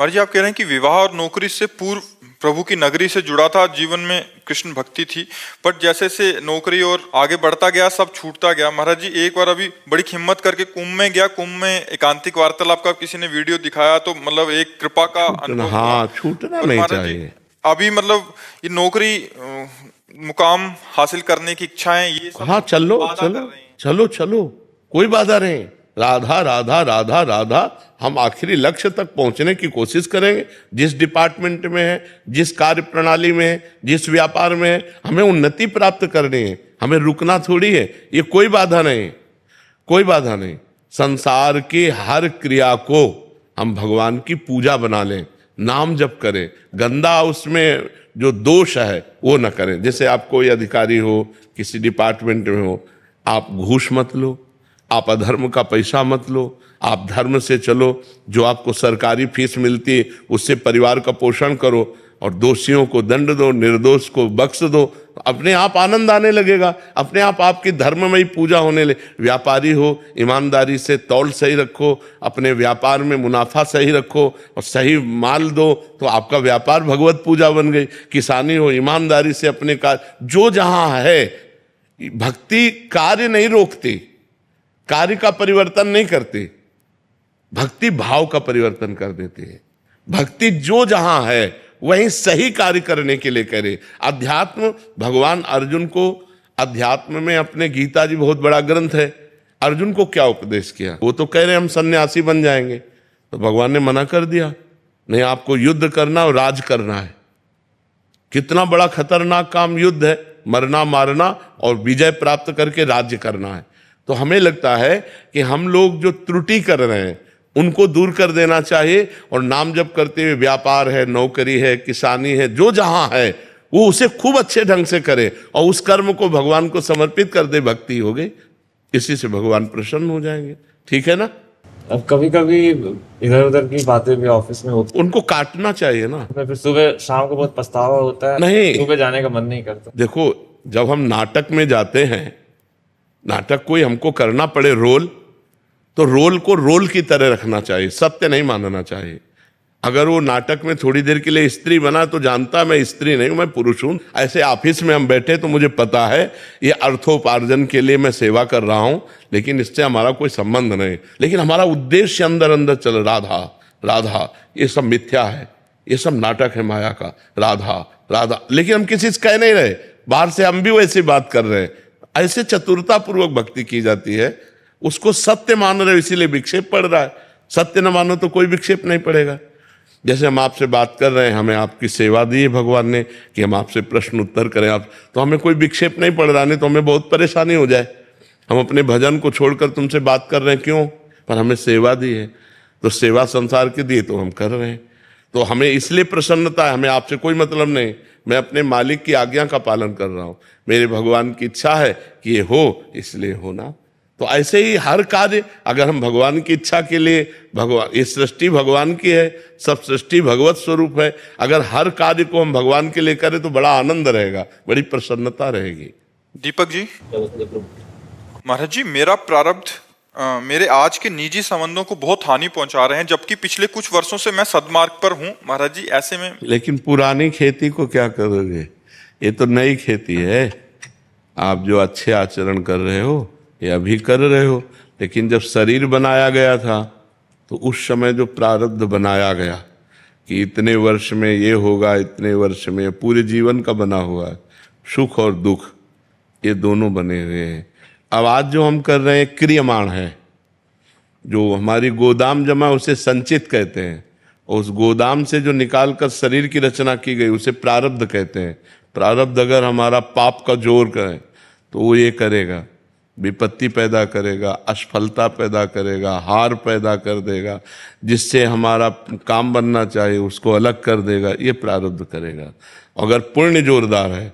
महाराज जी, आप कह रहे हैं कि विवाह और नौकरी से पूर्व प्रभु की नगरी से जुड़ा था, जीवन में कृष्ण भक्ति थी, बट जैसे से नौकरी और आगे बढ़ता गया सब छूटता गया। महाराज जी, एक बार अभी बड़ी हिम्मत करके कुंभ में गया, कुंभ में एकांतिक वार्तालाप का किसी ने वीडियो दिखाया तो मतलब एक कृपा का अनुभव हुआ। हाँ, छूटना और नहीं महाराज जी, चाहिए। अभी मतलब ये नौकरी मुकाम हासिल करने की इच्छाएं ये सब हाँ, चलो बाधा कर चलो रही हैं। चलो चलो, कोई बाधा नहीं। राधा राधा राधा राधा, हम आखिरी लक्ष्य तक पहुंचने की कोशिश करेंगे। जिस डिपार्टमेंट में है, जिस कार्य प्रणाली में है, जिस व्यापार में है, हमें उन्नति प्राप्त करनी है, हमें रुकना थोड़ी है। ये कोई बाधा नहीं, कोई बाधा नहीं। संसार की हर क्रिया को हम भगवान की पूजा बना लें, नाम जप करें, गंदा उसमें जो दोष है वो न करें। जैसे आप कोई अधिकारी हो, किसी डिपार्टमेंट में हो, आप घूस मत लो, आप अधर्म का पैसा मत लो, आप धर्म से चलो। जो आपको सरकारी फीस मिलती है उससे परिवार का पोषण करो, और दोषियों को दंड दो, निर्दोष को बख्श दो। अपने आप आनंद आने लगेगा, अपने आप आपकी धर्ममयी पूजा होने लगे। व्यापारी हो, ईमानदारी से तौल सही रखो, अपने व्यापार में मुनाफा सही रखो और सही माल दो, तो आपका व्यापार भगवत पूजा बन गई। किसानी हो, ईमानदारी से अपने कार्य, जो जहां है, भक्ति कार्य नहीं रोकती, कार्य का परिवर्तन नहीं करती, भक्ति भाव का परिवर्तन कर देती है। भक्ति जो जहां है वहीं सही कार्य करने के लिए करे। अध्यात्म, भगवान अर्जुन को अध्यात्म में, अपने गीता जी बहुत बड़ा ग्रंथ है, अर्जुन को क्या उपदेश किया? वो तो कह रहे हम सन्यासी बन जाएंगे, तो भगवान ने मना कर दिया, नहीं, आपको युद्ध करना और राज करना है। कितना बड़ा खतरनाक काम युद्ध है, मरना मारना और विजय प्राप्त करके राज्य करना है। तो हमें लगता है कि हम लोग जो त्रुटि कर रहे हैं उनको दूर कर देना चाहिए, और नाम जप करते हुए व्यापार है, नौकरी है, किसानी है, जो जहां है वो उसे खूब अच्छे ढंग से करे और उस कर्म को भगवान को समर्पित कर दे। भक्ति हो गई, इसी से भगवान प्रसन्न हो जाएंगे। ठीक है ना? अब कभी कभी इधर उधर की बातें भी ऑफिस में होती उनको काटना चाहिए ना। है, फिर सुबह शाम को बहुत पछतावा होता है, नहीं। सुबह जाने का मन नहीं करता। देखो, जब हम नाटक में जाते हैं, नाटक कोई हमको करना पड़े रोल, तो रोल को रोल की तरह रखना चाहिए, सत्य नहीं मानना चाहिए। अगर वो नाटक में थोड़ी देर के लिए स्त्री बना तो जानता मैं स्त्री नहीं हूं, मैं पुरुष हूं। ऐसे ऑफिस में हम बैठे तो मुझे पता है ये अर्थोपार्जन के लिए मैं सेवा कर रहा हूं, लेकिन इससे हमारा कोई संबंध नहीं। लेकिन हमारा उद्देश्य अंदर अंदर चल, राधा राधा, ये सब मिथ्या है, ये सब नाटक है माया का, राधा राधा। लेकिन हम किसी से कह नहीं रहे, बाहर से हम भी वैसी बात कर रहे हैं। ऐसे चतुरता पूर्वक भक्ति की जाती है। उसको सत्य मान रहे हो इसीलिए विक्षेप पड़ रहा है। सत्य न मानो तो कोई विक्षेप नहीं पड़ेगा। जैसे हम आपसे बात कर रहे हैं, हमें आपकी सेवा दी है भगवान ने कि हम आपसे प्रश्न उत्तर करें, आप तो हमें कोई विक्षेप नहीं पड़ रहा, नहीं तो हमें बहुत परेशानी हो जाए। हम अपने भजन को छोड़कर तुमसे बात कर रहे हैं, क्यों? पर हमें सेवा दी है, तो सेवा संसार की दी तो हम कर रहे हैं, तो हमें इसलिए प्रसन्नता है। हमें आपसे कोई मतलब नहीं, मैं अपने मालिक की आज्ञा का पालन कर रहा हूं। मेरे भगवान की इच्छा है कि ये हो, इसलिए होना। तो ऐसे ही हर कार्य, अगर हम भगवान की इच्छा के लिए, भगवान, ये सृष्टि भगवान की है, सब सृष्टि भगवत स्वरूप है, अगर हर कार्य को हम भगवान के लिए करें तो बड़ा आनंद रहेगा, बड़ी प्रसन्नता रहेगी। दीपक जी, महाराज जी, मेरा प्रारब्ध मेरे आज के निजी संबंधों को बहुत हानि पहुंचा रहे हैं, जबकि पिछले कुछ वर्षों से मैं सद्मार्ग पर हूं। महाराज जी, ऐसे में लेकिन पुरानी खेती को क्या करोगे? ये तो नई खेती है। आप जो अच्छे आचरण कर रहे हो ये अभी कर रहे हो, लेकिन जब शरीर बनाया गया था तो उस समय जो प्रारब्ध बनाया गया कि इतने वर्ष में ये होगा, इतने वर्ष में, पूरे जीवन का बना हुआ है, सुख और दुख ये दोनों बने हुए हैं। अब आज जो हम कर रहे हैं क्रियमाण है, जो हमारी गोदाम जमा उसे संचित कहते हैं, उस गोदाम से जो निकाल कर शरीर की रचना की गई उसे प्रारब्ध कहते हैं। प्रारब्ध अगर हमारा पाप का जोर करे तो वो ये करेगा, विपत्ति पैदा करेगा, असफलता पैदा करेगा, हार पैदा कर देगा, जिससे हमारा काम बनना चाहिए उसको अलग कर देगा, ये प्रारब्ध करेगा। अगर पुण्य जोरदार है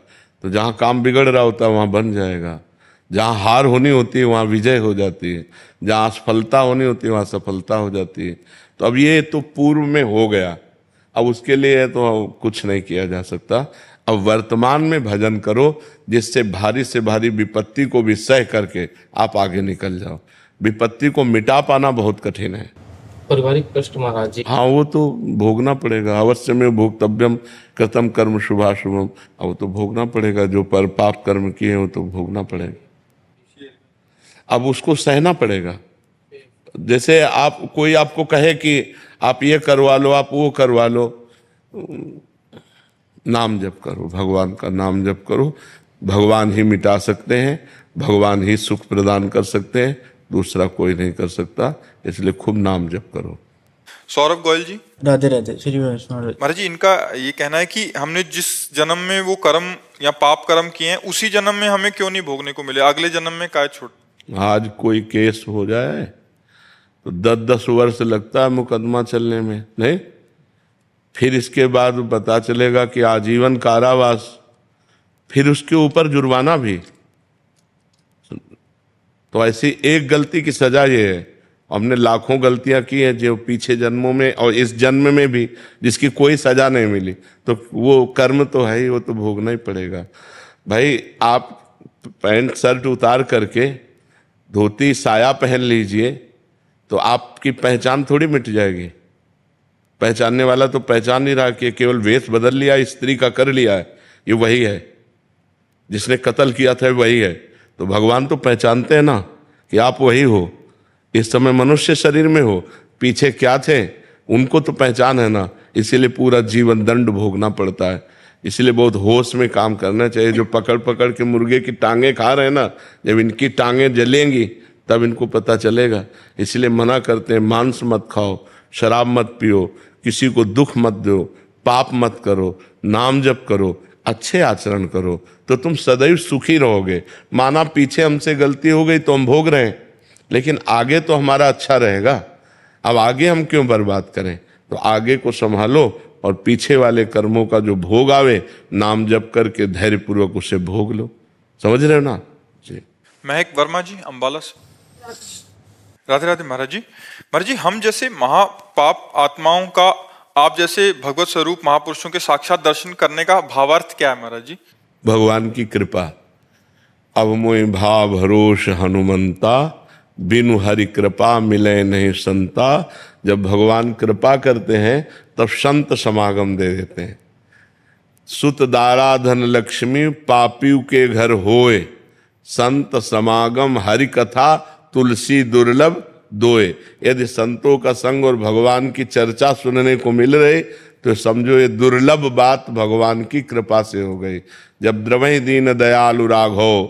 तो जहाँ काम बिगड़ रहा होता है वहाँ बन जाएगा, जहाँ हार होनी होती है वहाँ विजय हो जाती है, जहाँ असफलता होनी होती है वहाँ सफलता हो जाती है। तो अब ये तो पूर्व में हो गया, अब उसके लिए तो कुछ नहीं किया जा सकता। अब वर्तमान में भजन करो, जिससे भारी से भारी विपत्ति को भी सह करके आप आगे निकल जाओ। विपत्ति को मिटा पाना बहुत कठिन है, पारिवारिक कष्ट महाराज जी। हाँ, वो तो भोगना पड़ेगा। अवश्य में भोक्तव्यम कृतम कर्म शुभाशुभम। अब वो तो भोगना पड़ेगा, जो पर पाप कर्म किए वो तो भोगना पड़ेगा। अब उसको सहना पड़ेगा। जैसे आप कोई आपको कहे कि आप ये करवा लो, आप वो करवा लो, नाम जप करो, भगवान का नाम जप करो। भगवान ही मिटा सकते हैं, भगवान ही सुख प्रदान कर सकते हैं, दूसरा कोई नहीं कर सकता। इसलिए खूब नाम जप करो। सौरभ गोयल जी, राधे राधे श्री वैष्णव। महाराज जी, इनका ये कहना है कि हमने जिस जन्म में वो कर्म या पाप कर्म किए हैं उसी जन्म में हमें क्यों नहीं भोगने को मिले, अगले जन्म में काय छूट। आज कोई केस हो जाए तो 10-10 वर्ष लगता है मुकदमा चलने में, नहीं? फिर इसके बाद पता चलेगा कि आजीवन कारावास, फिर उसके ऊपर जुर्माना भी। तो ऐसी एक गलती की सजा ये है। हमने लाखों गलतियां की हैं जो पिछले जन्मों में और इस जन्म में भी, जिसकी कोई सजा नहीं मिली, तो वो कर्म तो है ही, वो तो भोगना ही पड़ेगा। भाई, आप पैंट शर्ट उतार करके धोती साया पहन लीजिए तो आपकी पहचान थोड़ी मिट जाएगी। पहचानने वाला तो पहचान नहीं रहा कि केवल वेश बदल लिया, स्त्री का कर लिया है, ये वही है, जिसने कत्ल किया था वही है। तो भगवान तो पहचानते हैं ना कि आप वही हो, इस समय मनुष्य शरीर में हो, पीछे क्या थे उनको तो पहचान है ना। इसीलिए पूरा जीवन दंड भोगना पड़ता है। इसलिए बहुत होश में काम करना चाहिए। जो पकड़ पकड़ के मुर्गे की टांगे खा रहे हैं ना, जब इनकी टांगे जलेंगी तब इनको पता चलेगा। इसलिए मना करते हैं, मांस मत खाओ, शराब मत पियो, किसी को दुख मत दो, पाप मत करो, नाम जप करो, अच्छे आचरण करो, तो तुम सदैव सुखी रहोगे। माना पीछे हमसे गलती हो गई तो हम भोग रहे हैं, लेकिन आगे तो हमारा अच्छा रहेगा। अब आगे हम क्यों बर्बाद करें? तो आगे को संभालो और पीछे वाले कर्मों का जो भोग आवे, नाम जप करके धैर्यपूर्वक उसे भोग लो। समझ रहे हो ना जी? महक वर्मा जी, अंबाला से। राधे राधे महाराज जी। महाराज जी, हम जैसे महापाप आत्माओं का आप जैसे भगवत स्वरूप महापुरुषों के साक्षात दर्शन करने का भावार्थ क्या है महाराज जी? भगवान की कृपा। अब मोहि भाव भरोस हनुमंता, बिनु हरि कृपा मिले नहीं संता। जब भगवान कृपा करते हैं तब संत समागम दे देते हैं। सुत दारा धन लक्ष्मी पापियों के घर होए, संत समागम हरि कथा तुलसी दुर्लभ दोए। यदि संतों का संग और भगवान की चर्चा सुनने को मिल रही तो समझो ये दुर्लभ बात भगवान की कृपा से हो गई। जब द्रवहि दीन दयालु राघव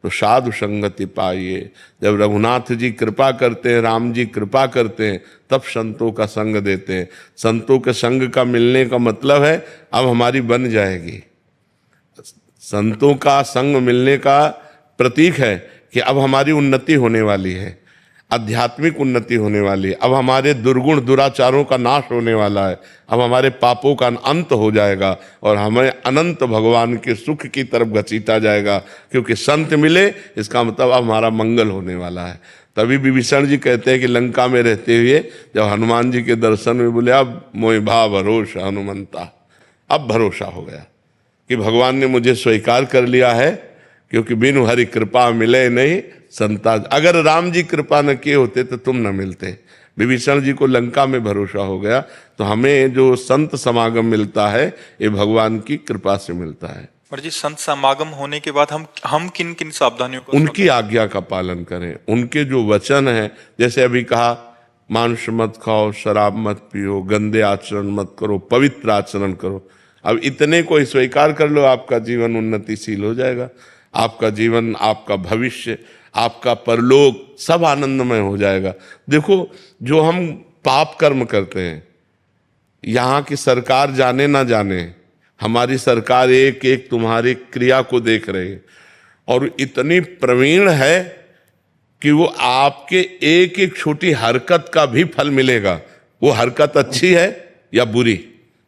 तो साधु संगति पाइए। जब रघुनाथ जी कृपा करते हैं, राम जी कृपा करते हैं, तब संतों का संग देते हैं। संतों के संग का मिलने का मतलब है अब हमारी बन जाएगी। संतों का संग मिलने का प्रतीक है कि अब हमारी उन्नति होने वाली है, आध्यात्मिक उन्नति होने वाली है। अब हमारे दुर्गुण दुराचारों का नाश होने वाला है, अब हमारे पापों का अंत हो जाएगा और हमें अनंत भगवान के सुख की तरफ घसीटा जाएगा। क्योंकि संत मिले, इसका मतलब अब हमारा मंगल होने वाला है। तभी विभीषण जी कहते हैं कि लंका में रहते हुए जब हनुमान जी के दर्शन में बोले, अब मोहि भाव भरोस हनुमंता, अब भरोसा हो गया कि भगवान ने मुझे स्वीकार कर लिया है, क्योंकि बिनु हरि कृपा मिले नहीं संता। अगर राम जी कृपा न किए होते तो तुम न मिलते। विभीषण जी को लंका में भरोसा हो गया। तो हमें जो संत समागम मिलता है ये भगवान की कृपा से मिलता है। महाराज जी, संत समागम होने के बाद हम किन किन सावधानियों को उनकी आज्ञा का पालन करें। उनके जो वचन है, जैसे अभी कहा, मांस मत खाओ, शराब मत पियो, गंदे आचरण मत करो, पवित्र आचरण करो। अब इतने को स्वीकार कर लो, आपका जीवन उन्नतिशील हो जाएगा। आपका जीवन, आपका भविष्य, आपका परलोक सब आनंदमय हो जाएगा। देखो, जो हम पाप कर्म करते हैं, यहाँ की सरकार जाने ना जाने, हमारी सरकार एक एक तुम्हारी क्रिया को देख रही है और इतनी प्रवीण है कि वो आपके एक एक छोटी हरकत का भी फल मिलेगा। वो हरकत अच्छी है या बुरी,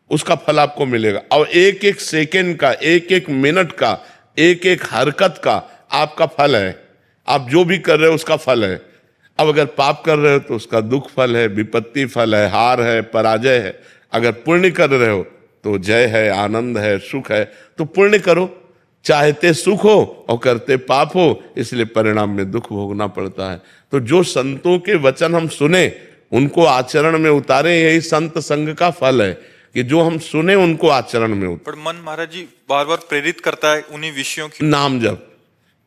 उसका फल आपको मिलेगा। और एक एक सेकंड का, एक एक मिनट का, एक एक हरकत का आपका फल है। आप जो भी कर रहे हो उसका फल है। अब अगर पाप कर रहे हो तो उसका दुख फल है, विपत्ति फल है, हार है, पराजय है। अगर पुण्य कर रहे हो तो जय है, आनंद है, सुख है। तो पुण्य करो, चाहते सुख हो और करते पाप हो, इसलिए परिणाम में दुख भोगना पड़ता है। तो जो संतों के वचन हम सुने उनको आचरण में उतारें। यही संत संग का फल है कि जो हम सुने उनको आचरण में उतारें। पर मन महाराज जी बार बार प्रेरित करता है उन्हीं विषयों की। नाम जप,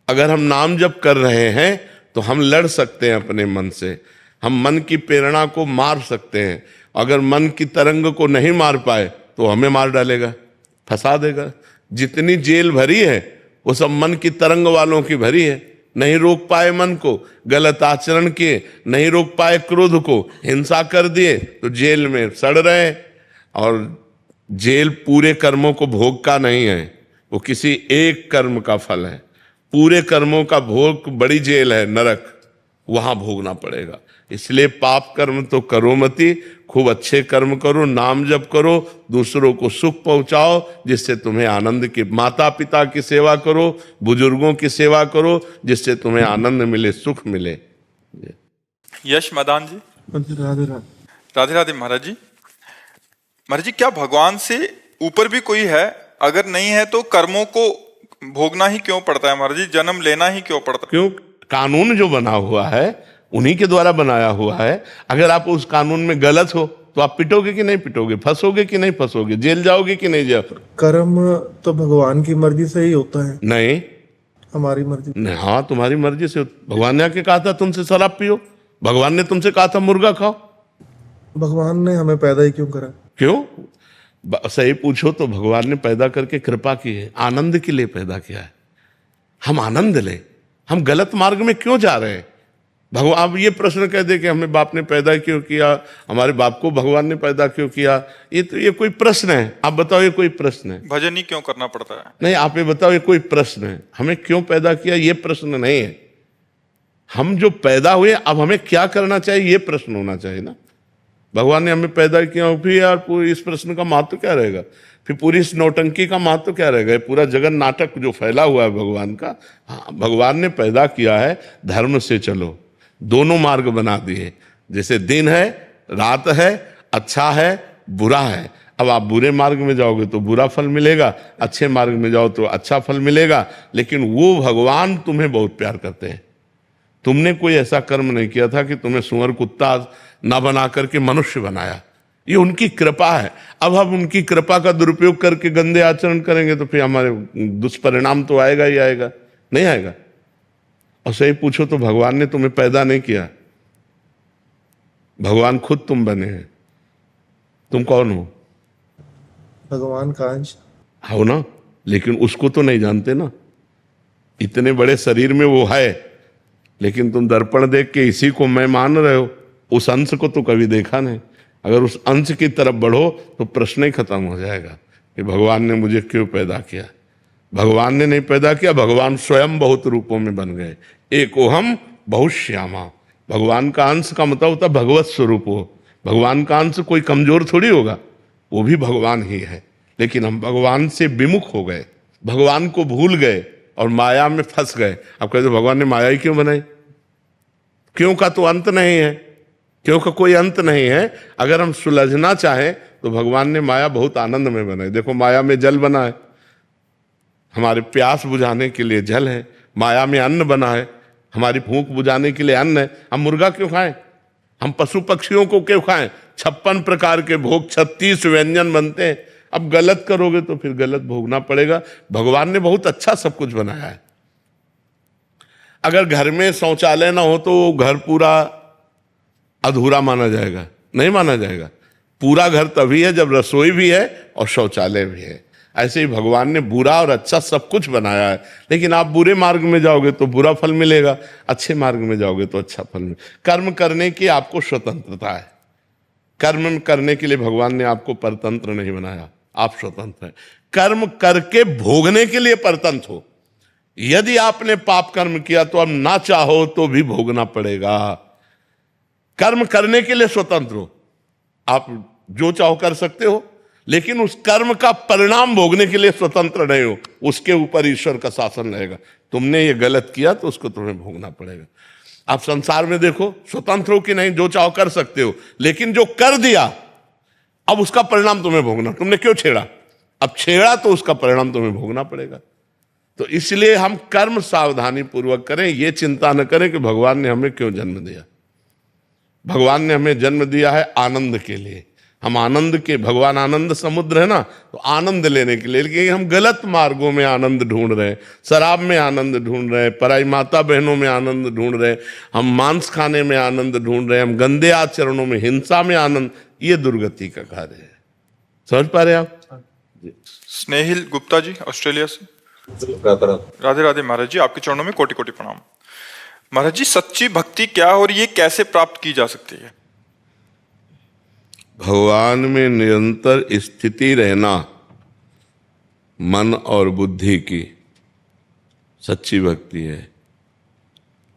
अगर हम नाम जप कर रहे हैं तो हम लड़ सकते हैं अपने मन से, हम मन की प्रेरणा को मार सकते हैं। अगर मन की तरंग को नहीं मार पाए तो हमें मार डालेगा, फंसा देगा। जितनी जेल भरी है वो सब मन की तरंग वालों की भरी है। नहीं रोक पाए मन को, गलत आचरण किए, नहीं रोक पाए क्रोध को, हिंसा कर दिए तो जेल में सड़ रहे हैं। और जेल पूरे कर्मों को भोग का नहीं है, वो किसी एक कर्म का फल है। पूरे कर्मों का भोग बड़ी जेल है, नरक, वहां भोगना पड़ेगा। इसलिए पाप कर्म तो करो मती, खूब अच्छे कर्म करो, नाम जप करो, दूसरों को सुख पहुंचाओ जिससे तुम्हें आनंद की, माता पिता की सेवा करो, बुजुर्गों की सेवा करो जिससे तुम्हें आनंद मिले, सुख मिले। यश मदान जी, राधे राधे। राधे राधे महाराज जी। महाराज जी, क्या भगवान से ऊपर भी कोई है? अगर नहीं है तो कर्मों को भोगना ही क्यों पड़ता है महाराज जी, जन्म लेना ही क्यों पड़ता है? क्यों? कानून जो बना हुआ है उन्हीं के द्वारा बनाया हुआ है। अगर आप उस कानून में गलत हो तो आप पिटोगे कि नहीं पिटोगे, फंसोगे कि नहीं फंसोगे, जेल जाओगे कि नहीं जाओगे? कर्म तो भगवान की मर्जी से ही होता है, नहीं, हमारी मर्जी। नहीं, हाँ तुम्हारी मर्जी से। भगवान ने आके कहा था तुमसे शराब पियो, भगवान ने तुमसे कहा था मुर्गा खाओ। भगवान ने हमें पैदा ही क्यों करा? क्यों? सही पूछो तो भगवान ने पैदा करके कृपा की है, आनंद के लिए पैदा किया है। हम आनंद लें, हम गलत मार्ग में क्यों जा रहे हैं? भगवान, आप ये प्रश्न कह दे कि हमें बाप ने पैदा क्यों किया, हमारे बाप को भगवान ने पैदा क्यों किया, ये कोई प्रश्न है? आप बताओ, ये कोई प्रश्न है? भजन ही क्यों करना पड़ता है? नहीं, आप ये बताओ, ये कोई प्रश्न है? हमें क्यों पैदा किया ये प्रश्न नहीं है। हम जो पैदा हुए अब हमें क्या करना चाहिए ये प्रश्न होना चाहिए ना। भगवान ने हमें पैदा किया, फिर यार पूरी इस प्रश्न का महत्व क्या रहेगा, फिर पूरी इस नौटंकी का महत्व क्या रहेगा? पूरा जगन नाटक जो फैला हुआ है भगवान का। हाँ, भगवान ने पैदा किया है, धर्म से चलो, दोनों मार्ग बना दिए। जैसे दिन है, रात है, अच्छा है, बुरा है। अब आप बुरे मार्ग में जाओगे तो बुरा फल मिलेगा, अच्छे मार्ग में जाओ तो अच्छा फल मिलेगा। लेकिन वो भगवान तुम्हें बहुत प्यार करते हैं। तुमने कोई ऐसा कर्म नहीं किया था कि तुम्हें सुअर कुत्ता ना बना करके मनुष्य बनाया, ये उनकी कृपा है। अब हम उनकी कृपा का दुरुपयोग करके गंदे आचरण करेंगे तो फिर हमारे दुष्परिणाम तो आएगा ही आएगा, नहीं आएगा? और सही पूछो तो भगवान ने तुम्हें पैदा नहीं किया, भगवान खुद तुम बने हैं। तुम कौन हो? भगवान का अंश हो ना, लेकिन उसको तो नहीं जानते ना। इतने बड़े शरीर में वो है, लेकिन तुम दर्पण देख के इसी को मैं मान रहे हो, उस अंश को तो कभी देखा नहीं। अगर उस अंश की तरफ बढ़ो तो प्रश्न ही खत्म हो जाएगा कि भगवान ने मुझे क्यों पैदा किया। भगवान ने नहीं पैदा किया, भगवान स्वयं बहुत रूपों में बन गए। एकोहम बहुत श्यामा, भगवान का अंश का मतलब होता भगवत स्वरूप हो। भगवान का अंश कोई कमजोर थोड़ी होगा, वो भी भगवान ही है। लेकिन हम भगवान से विमुख हो गए, भगवान को भूल गए और माया में फंस गए। अब कहते भगवान ने माया ही क्यों बनाई? क्यों का तो अंत नहीं है, क्यों का कोई अंत नहीं है। अगर हम सुलझना चाहें तो भगवान ने माया बहुत आनंद में बनाई। देखो, माया में जल बना है, हमारे प्यास बुझाने के लिए जल है। माया में अन्न बना है, हमारी भूख बुझाने के लिए अन्न है। हम मुर्गा क्यों खाएं? हम पशु पक्षियों को क्यों खाएं? 56 प्रकार के भोग, 36 व्यंजन बनते हैं। अब गलत करोगे तो फिर गलत भोगना पड़ेगा। भगवान ने बहुत अच्छा सब कुछ बनाया है। अगर घर में शौचालय ना हो तो घर पूरा अधूरा माना जाएगा? नहीं माना जाएगा। पूरा घर तभी है जब रसोई भी है और शौचालय भी है। ऐसे ही भगवान ने बुरा और अच्छा सब कुछ बनाया है। लेकिन आप बुरे मार्ग में जाओगे तो बुरा फल मिलेगा, अच्छे मार्ग में जाओगे तो अच्छा फल मिलेगा। कर्म करने की आपको स्वतंत्रता है। कर्म करने के लिए भगवान ने आपको परतंत्र नहीं बनाया, आप स्वतंत्र हैं। कर्म करके भोगने के लिए परतंत्र हो। यदि आपने पाप कर्म किया तो अब ना चाहो तो भी भोगना पड़ेगा। कर्म करने के लिए स्वतंत्र हो, आप जो चाहो कर सकते हो, लेकिन उस कर्म का परिणाम भोगने के लिए स्वतंत्र नहीं हो। उसके ऊपर ईश्वर का शासन रहेगा। तुमने ये गलत किया तो उसको तुम्हें भोगना पड़ेगा। आप संसार में देखो, स्वतंत्र हो कि नहीं, जो चाहो कर सकते हो, लेकिन जो कर दिया अब उसका परिणाम तुम्हें भोगना। तुमने क्यों छेड़ा? अब छेड़ा तो उसका परिणाम तुम्हें भोगना पड़ेगा। तो इसलिए हम कर्म सावधानी पूर्वक करें, ये चिंता न करें कि भगवान ने हमें क्यों जन्म दिया। भगवान ने हमें जन्म दिया है आनंद के लिए। हम आनंद के, भगवान आनंद समुद्र है ना, तो आनंद लेने के लिए। लेकिन हम गलत मार्गों में आनंद ढूंढ रहे हैं, शराब में आनंद ढूंढ रहे हैं, पराई माता बहनों में आनंद ढूंढ रहे हैं, हम मांस खाने में आनंद ढूंढ रहे हैं, हम गंदे आचरणों में, हिंसा में आनंद। ये दुर्गति का कार्य है। समझ पा रहे आप? स्नेहिल गुप्ता जी ऑस्ट्रेलिया से। राधे राधे महाराज जी, आपके चरणों में कोटि कोटि प्रणाम। महाराज जी, सच्ची भक्ति क्या है और ये कैसे प्राप्त की जा सकती है? भगवान में निरंतर स्थिति रहना, मन और बुद्धि की, सच्ची भक्ति है।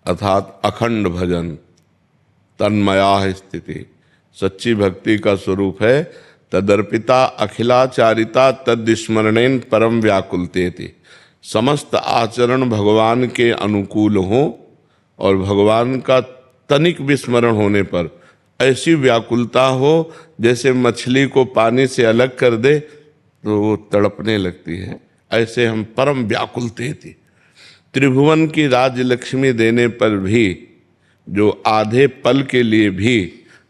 अर्थात अखंड भजन, तन्मया स्थिति सच्ची भक्ति का स्वरूप है। तदर्पिता अखिलाचारिता तद्स्मरणेन परम व्याकुलतेति। समस्त आचरण भगवान के अनुकूल हो और भगवान का तनिक विस्मरण होने पर ऐसी व्याकुलता हो जैसे मछली को पानी से अलग कर दे तो वो तड़पने लगती है। ऐसे हम परम व्याकुल थे। त्रिभुवन की राजलक्ष्मी देने पर भी जो आधे पल के लिए भी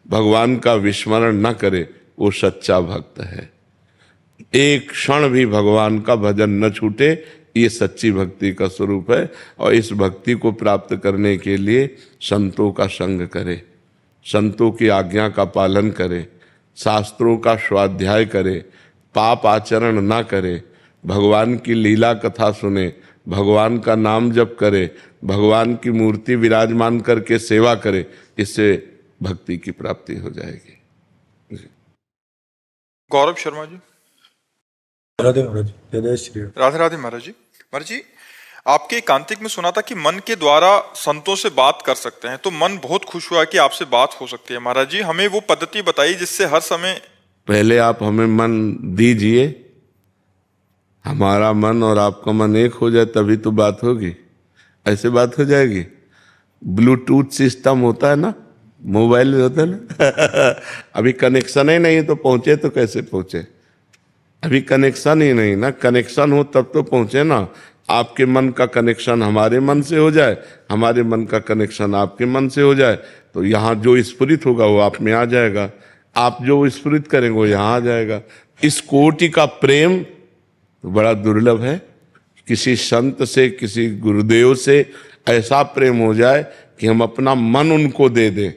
भगवान का विस्मरण न करे वो सच्चा भक्त है। एक क्षण भी भगवान का भजन न छूटे, ये सच्ची भक्ति का स्वरूप है। और इस भक्ति को प्राप्त करने के लिए संतों का संग करे, संतों की आज्ञा का पालन करे, शास्त्रों का स्वाध्याय करे, पाप आचरण ना करे, भगवान की लीला कथा सुने, भगवान का नाम जप करे, भगवान की मूर्ति विराजमान करके सेवा करे। इससे भक्ति की प्राप्ति हो जाएगी। गौरव शर्मा जी। राधे महाराज, जय श्री राम। राधे राधे महाराज जी। महाराज जी, आपके एकांतिक में सुना था कि मन के द्वारा संतों से बात कर सकते हैं, तो मन बहुत खुश हुआ कि आपसे बात हो सकती है। महाराज जी, हमें वो पद्धति बताइए जिससे हर समय। पहले आप हमें मन दीजिए, हमारा मन और आपका मन एक हो जाए तभी तो बात होगी। ऐसे बात हो जाएगी? ब्लूटूथ सिस्टम होता है ना, मोबाइल में होता है ना अभी कनेक्शन ही नहीं तो पहुंचे तो कैसे पहुंचे? अभी कनेक्शन ही नहीं ना, कनेक्शन हो तब तो पहुंचे ना। आपके मन का कनेक्शन हमारे मन से हो जाए, हमारे मन का कनेक्शन आपके मन से हो जाए, तो यहाँ जो स्फुरित होगा वो आप में आ जाएगा, आप जो स्फुरित करेंगे वो यहाँ आ जाएगा। इस कोटि का प्रेम तो बड़ा दुर्लभ है। किसी संत से, किसी गुरुदेव से ऐसा प्रेम हो जाए कि हम अपना मन उनको दे दें।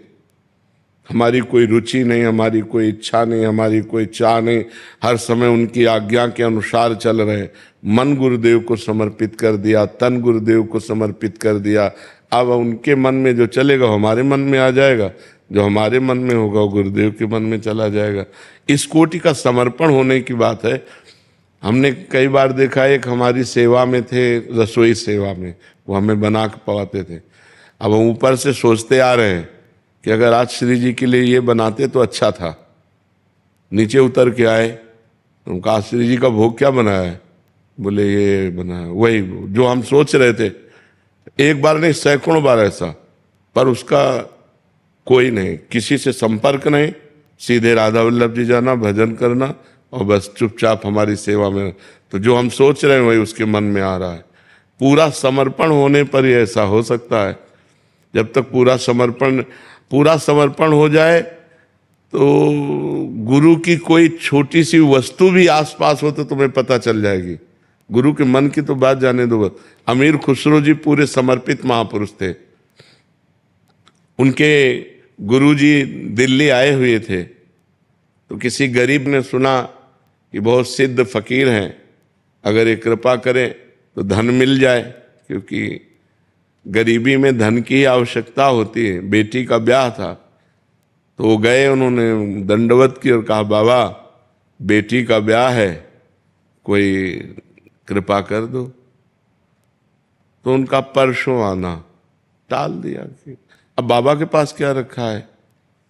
हमारी कोई रुचि नहीं, हमारी कोई इच्छा नहीं, हमारी कोई चाह नहीं, हर समय उनकी आज्ञा के अनुसार चल रहे। मन गुरुदेव को समर्पित कर दिया, तन गुरुदेव को समर्पित कर दिया। अब उनके मन में जो चलेगा हमारे मन में आ जाएगा, जो हमारे मन में होगा वो गुरुदेव के मन में चला जाएगा। इस कोटि का समर्पण होने की बात है। हमने कई बार देखा, एक हमारी सेवा में थे, रसोई सेवा में, वो हमें बना के पवाते थे। अब हम ऊपर से सोचते आ रहे हैं कि अगर आज श्री जी के लिए ये बनाते तो अच्छा था। नीचे उतर के आए, उनका श्री जी का भोग क्या बनाया है? बोले ये बना है, वही जो हम सोच रहे थे। एक बार नहीं, सैकड़ों बार ऐसा, पर उसका कोई नहीं, किसी से संपर्क नहीं, सीधे राधा वल्लभ जी जाना, भजन करना और बस चुपचाप हमारी सेवा में। तो जो हम सोच रहे हैं वही उसके मन में आ रहा है। पूरा समर्पण होने पर ही ऐसा हो सकता है। जब तक पूरा समर्पण हो जाए तो गुरु की कोई छोटी सी वस्तु भी आसपास हो तो तुम्हें पता चल जाएगी। गुरु के मन की तो बात जाने दो। अमीर खुसरो जी पूरे समर्पित महापुरुष थे। उनके गुरुजी दिल्ली आए हुए थे, तो किसी गरीब ने सुना कि बहुत सिद्ध फकीर हैं, अगर ये कृपा करें तो धन मिल जाए, क्योंकि गरीबी में धन की आवश्यकता होती है। बेटी का ब्याह था, तो वो गए, उन्होंने दंडवत की और कहा, बाबा बेटी का ब्याह है, कोई कृपा कर दो। तो उनका परसों आना टाल दिया। अब बाबा के पास क्या रखा है?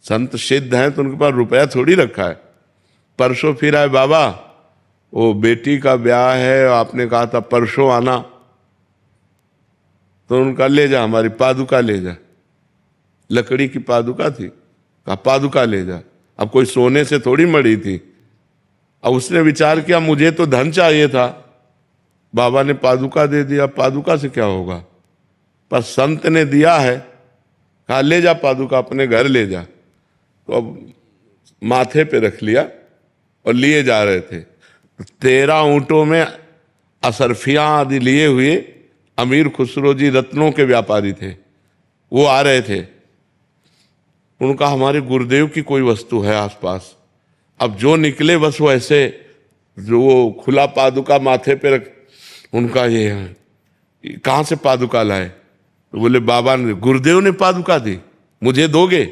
संत सिद्ध हैं तो उनके पास रुपया थोड़ी रखा है। परसों फिर आए, बाबा वो बेटी का ब्याह है, आपने कहा था परसों आना। तो उनका, ले जा, हमारी पादुका ले जा। लकड़ी की पादुका थी, कहा पादुका ले जा। अब कोई सोने से थोड़ी मड़ी थी। अब उसने विचार किया, मुझे तो धन चाहिए था, बाबा ने पादुका दे दिया, पादुका से क्या होगा? पर संत ने दिया है, कहा ले जा पादुका, अपने घर ले जा। तो अब माथे पे रख लिया और लिए जा रहे थे। 13 ऊंटों में असरफियां आदि लिए हुए अमीर खुसरो जी रत्नों के व्यापारी थे, वो आ रहे थे। उनका हमारे गुरुदेव की कोई वस्तु है आसपास। अब जो निकले बस वो ऐसे, जो वो खुला पादुका माथे पे रख, उनका ये कहाँ से पादुका लाए? तो बोले बाबा ने, गुरुदेव ने पादुका दी, मुझे दोगे?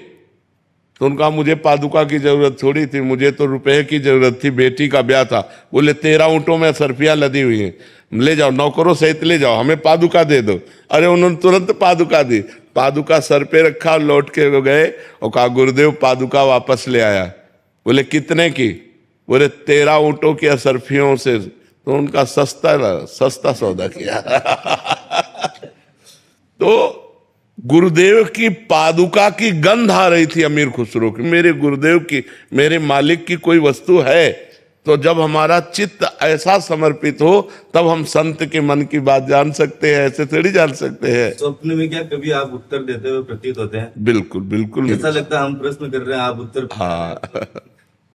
तो उनका मुझे पादुका की जरूरत थोड़ी थी, मुझे तो रुपए की जरूरत थी, बेटी का ब्याह था। बोले 13 ऊंटों में सरफियां लदी हुई हैं, ले जाओ, नौकरों सहित ले जाओ, हमें पादुका दे दो। अरे उन्होंने तुरंत पादुका दी, पादुका सर पे रखा, लौट के गए और कहा गुरुदेव पादुका वापस ले आया। बोले कितने की? बोले 13 ऊंटों की असरफियों से। तो उनका सस्ता सौदा किया। तो गुरुदेव की पादुका की गंध आ रही थी अमीर खुसरो की, मेरे गुरुदेव की, मेरे मालिक की कोई वस्तु है। तो जब हमारा चित्त ऐसा समर्पित हो तब हम संत के मन की बात जान सकते हैं, ऐसे थोड़ी जान सकते हैं। स्वप्न में क्या कभी आप उत्तर देते हुए प्रतीत होते हैं? बिल्कुल बिल्कुल। ऐसा लगता है हम प्रश्न कर रहे हैं, आप उत्तर। हाँ।